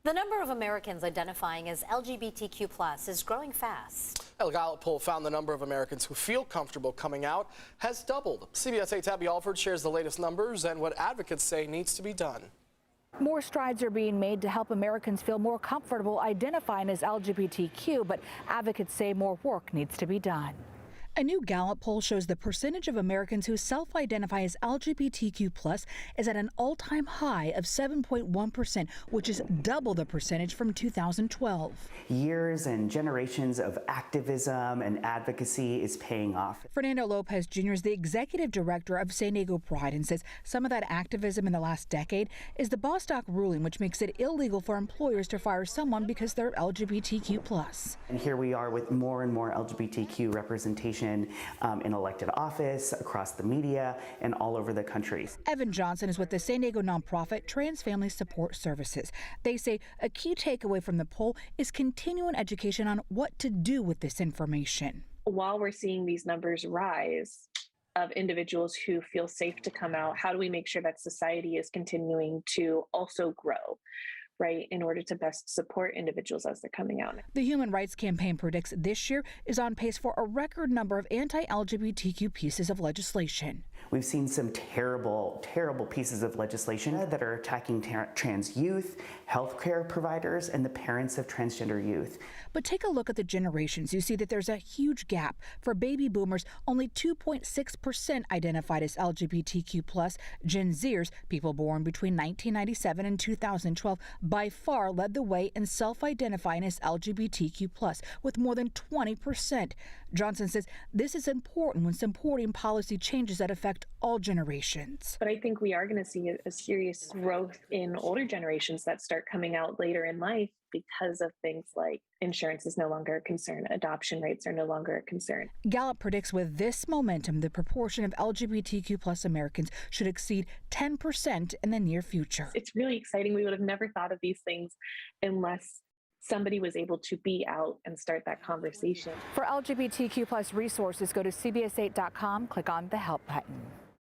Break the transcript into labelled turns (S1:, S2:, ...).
S1: The number of Americans identifying as LGBTQ+ is growing fast.
S2: A Gallup poll found the number of Americans who feel comfortable coming out has doubled. CBS 8's Abby Alford shares the latest numbers and what advocates say needs to be done.
S3: More strides are being made to help Americans feel more comfortable identifying as LGBTQ, but advocates say more work needs to be done.
S4: A new Gallup poll shows the percentage of Americans who self-identify as LGBTQ+ is at an all-time high of 7.1%, which is double the percentage from 2012.
S5: Years and generations of activism and advocacy is paying off.
S4: Fernando Lopez Jr. is the executive director of San Diego Pride and says some of that activism in the last decade is the Bostock ruling, which makes it illegal for employers to fire someone because they're LGBTQ+.
S5: And here we are with more and more LGBTQ representation in elected office, across the media, and all over the country.
S4: Evan Johnson is with the San Diego nonprofit Trans Family Support Services. They say a key takeaway from the poll is continuing education on what to do with this information.
S6: While we're seeing these numbers rise of individuals who feel safe to come out, how do we make sure that society is continuing to also grow? Right, in order to best support individuals as they're coming out.
S4: The Human Rights Campaign predicts this year is on pace for a record number of anti-LGBTQ pieces of legislation.
S5: We've seen some terrible, terrible pieces of legislation that are attacking trans youth, healthcare providers, and the parents of transgender youth.
S4: But take a look at the generations. You see that there's a huge gap. For baby boomers, only 2.6% identified as LGBTQ+. Gen Zers, people born between 1997 and 2012, by far led the way in self-identifying as LGBTQ+, with more than 20%. Johnson says this is important when supporting policy changes that affect all generations.
S6: But I think we are going to see a serious growth in older generations that start coming out later in life because of things like insurance is no longer a concern, adoption rates are no longer a concern.
S4: Gallup predicts with this momentum, the proportion of LGBTQ+ Americans should exceed 10% in the near future.
S6: It's really exciting. We would have never thought of these things unless somebody was able to be out and start that conversation.
S3: For LGBTQ+ resources, go to CBS8.com, click on the Help button.